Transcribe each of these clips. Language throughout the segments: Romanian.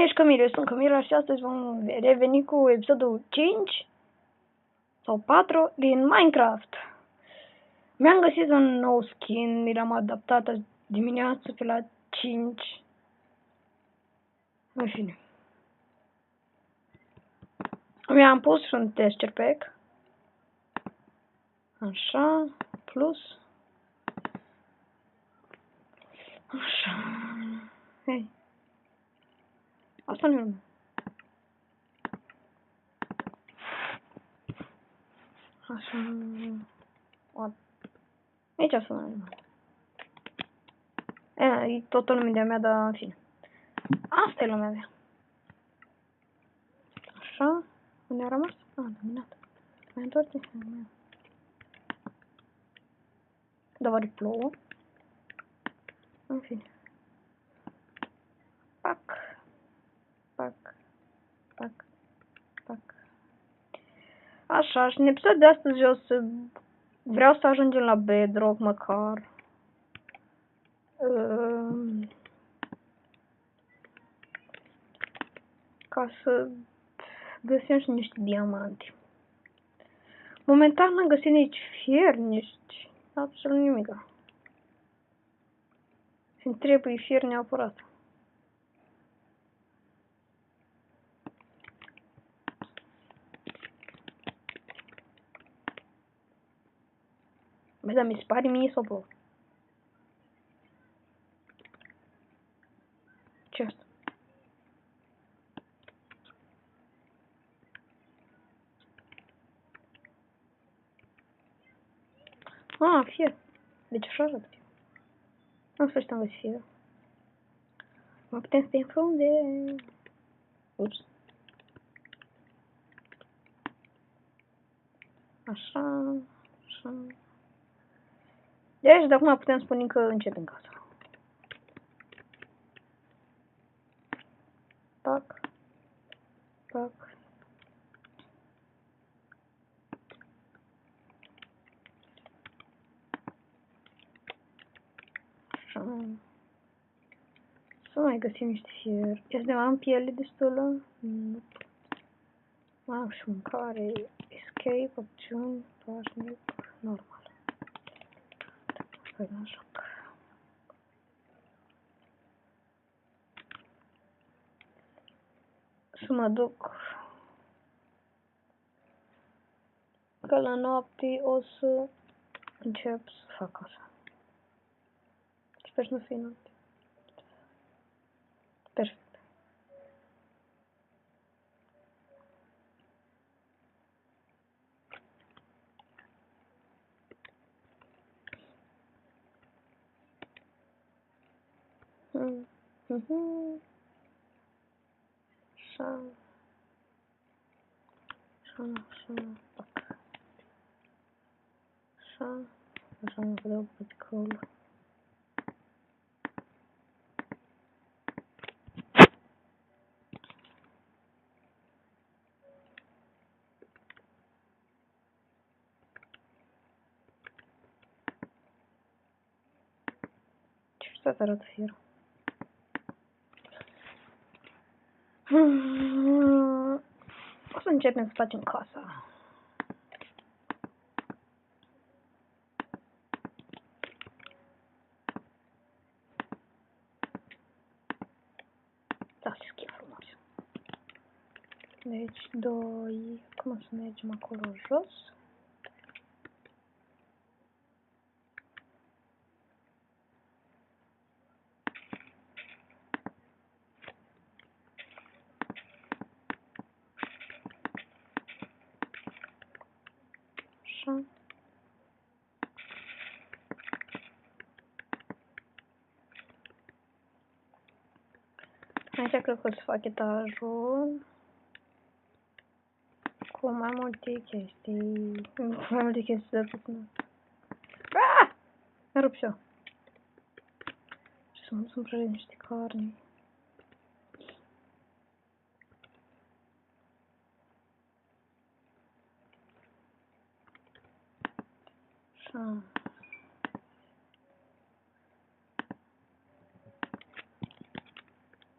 ești Camila, eu sunt Camila și astăzi vom reveni cu episodul 5 sau 4 din Minecraft. Mi-am găsit un nou skin, mi l-am adaptat dimineața pe la 5. În fine. Mi-am pus un texture pack. Așa, plus. Așa. Hei. Asta nu e. Așa. Aici sunt. E tot o lume de-a mea, dar în fine. Asta e lumea mea. Așa. Unde a rămas? Dominat. Mai întoarce. Dar oare plouă? În fine. Pac. Pac. Pac. Pac. Așa, și în episodul de astăzi vreau să ajungem la Bedrock măcar. Ca să găsim și niște diamanti. Momentan n-am găsit nici fier, nici absolut nimic. Îmi trebuie fier neapărat. Băi, dar mi se pare mie sau plouă? Ce asta? Fier. Deci așa arată fier. În sfârșit am găsit fier. Mă putem să te înfrunde. Ups. Așa. Așa. Deci de acum putem spune că începem casa. Pac. Pac. Așa. Să mai găsim niște fier. Este am piele destulă? Nu. Am și mâncare. Escape, opțiuni, pașnic, normal. Păi nu joc. Să mă duc că la noapte o să încep să fac asta. Sper să nu fie noapte. Perfect. Așa. Așa, așa, pac. Așa. Așa mă dau păticolul. Ce frumos arată fierul. O să începem să facem casa. Da, se schimbă frumos. Deci, 2. Cum o să mergem acolo jos? Așa. Aici cred că o să fac etajul cu mai multe chestii. Cu mai multe chestii de atât. Mi-a rupt și eu. Și să-mi prăjesc niște carne. Așa.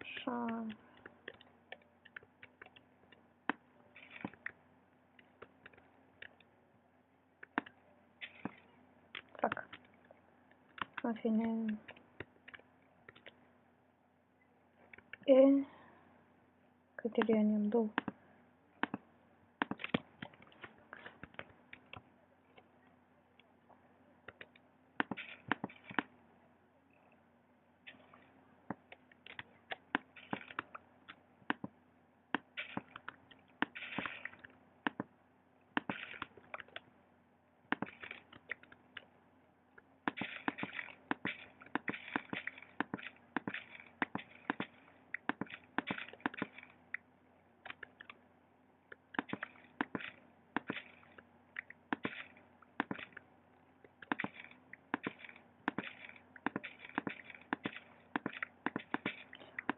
Așa. În fine. E... Câte liani am? 2.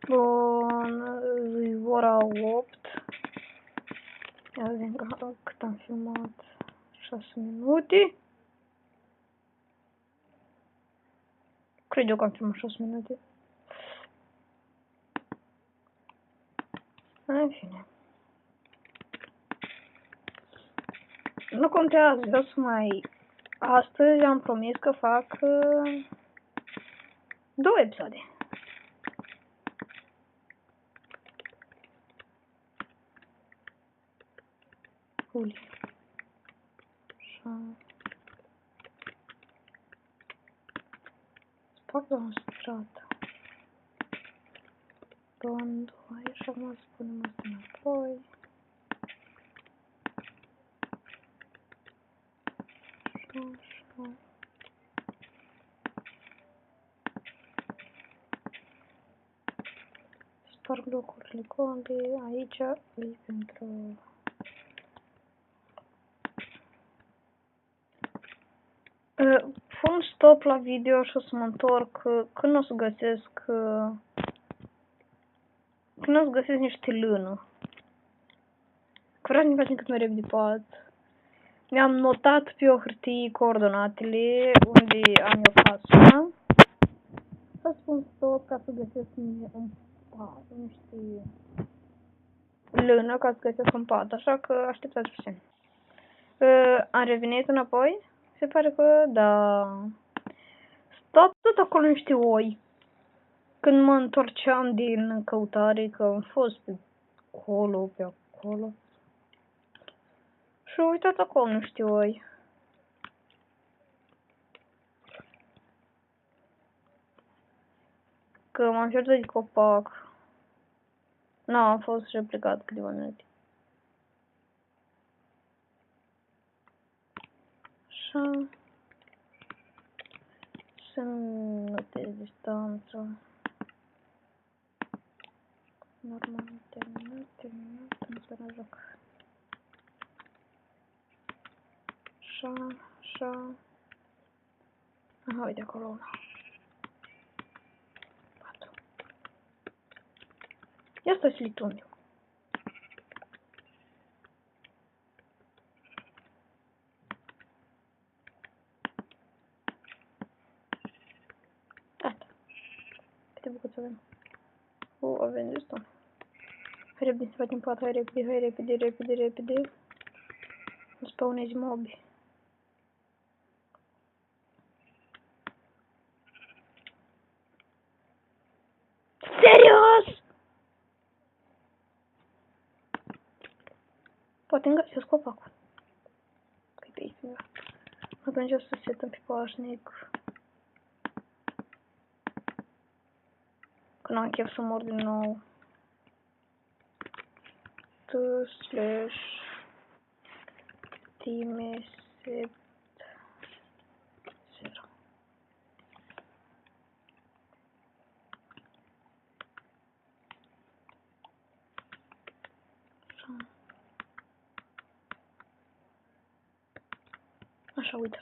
Bun, e ora 8. Ia vedem cât am filmat. 6 minute. Cred eu că am filmat 6 minute. În fine. Nu contează, vreau să mai... Astăzi am promis că fac 2 episoade. Uli. Așa. Fac la un strat. Bun, 2, așa mă spunem asta înapoi. Așa. Sparg locurile goale, aici e pentru... Pun stop la video și o să mă întorc când o să găsesc niște lână. Că vreau să ne facem cât mai repede pot. Mi-am notat pe o hârtie coordonatele unde am eu casa. Să spun stop ca să găsesc niște lână ca să găsesc un pat, așa că așteptați puțin. Am revenit înapoi? Se pare că da. Stop tot acolo niște oi. Când mă întorceam din căutare, că am fost pe acolo. Și uitați acolo niște oi. Că m-am pierdut de copac. Nu, am fost replicat câteva minute. Așa. Să-mi notez distanța. Normal, terminat, îmi să la joc. Așa. Aha, uite acolo una. 4. Ia stai slitun. Gata. Câte bucăți avem? Avem destul. Hai repede să facem pat, hai repede. Îmi spawnezi mobi. Serios? Poate îmi găsesc copacul. Că-i pe aici. Atunci o să setăm pe pașnic. Că n-am chef să mor din nou. /time set 0. Așa, uite.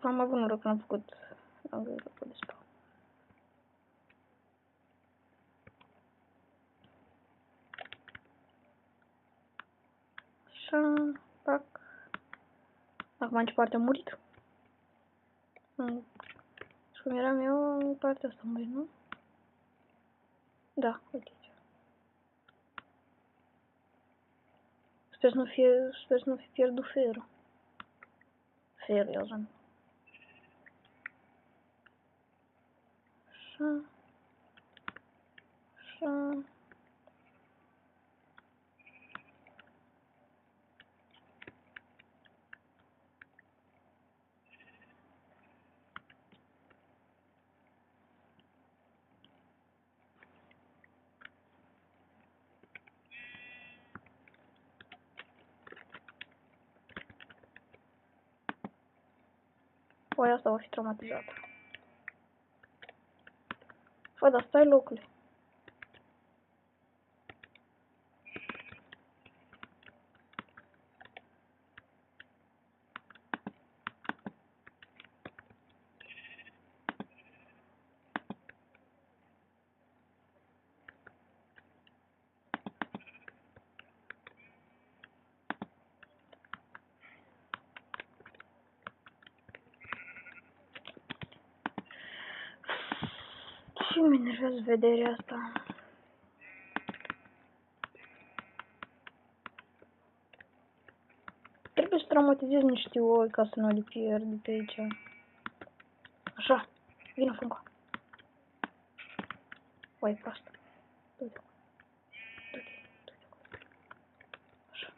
Am avut noroc că am făcut locul de spawn. Așa, pac. Acum în ce parte am murit? Și cum eram eu, în partea asta am murit, nu? Da, uite aici. Sper să nu fi pierdut ferul. Ferul, eu zic. Așa. Așa. Păi asta va fi traumatizată. Fă, dar stai locule. Și mă enervează vederea asta. Trebuie să traumatizez niște oi ca să nu le pierd de aici. Așa, vină funga. Oi, prost. Du-te. Așa.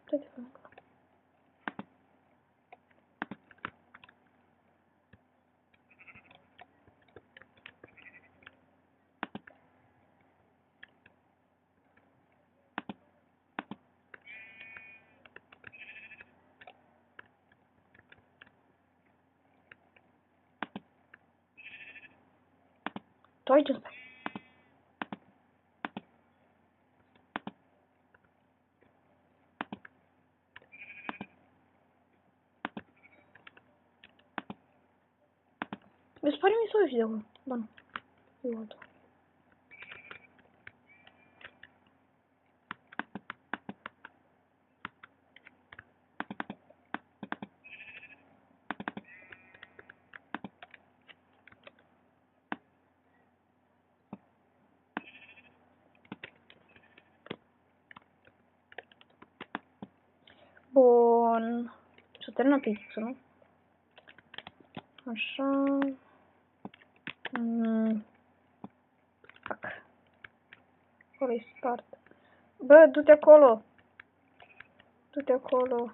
Du-te, funga. Tu aici stai. Mi se pare mișto și de acolo. Ba nu. E altul. Bun. S-a terminat pickaxe-ul, nu? Așa. Fac. Acolo-i start. Bă, du-te acolo. Du-te acolo.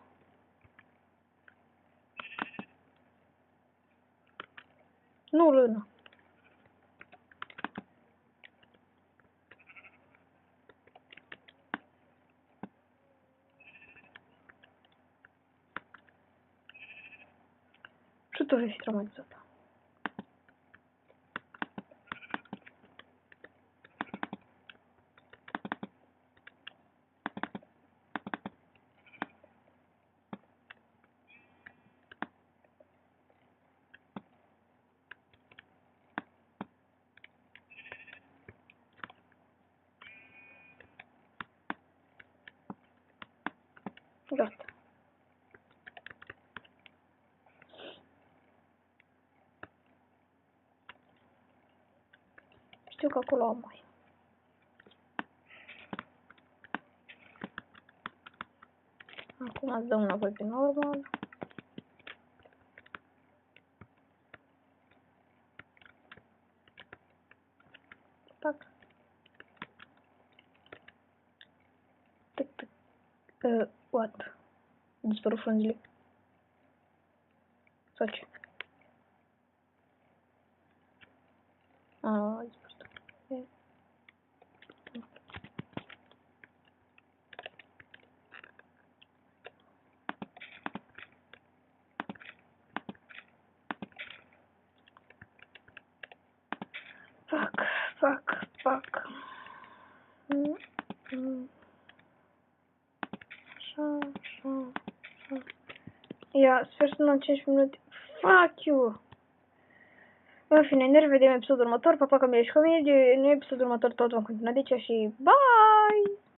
Nu lână. Și tu vei fi traumatizată. Gata. Știu că acolo am mai. Acum îți dăm înapoi pe normal. Pac. Tic, tic. What? A dispărut frunzile. Sau ce? A dispărut. Fac. Așa. Ia, sper să nu am 5 minute. Fuck you! În fine, ne revedem în episodul următor. Pa, pa, că mi-e și comedie. În episodul următor tot vom continua de aici și bye!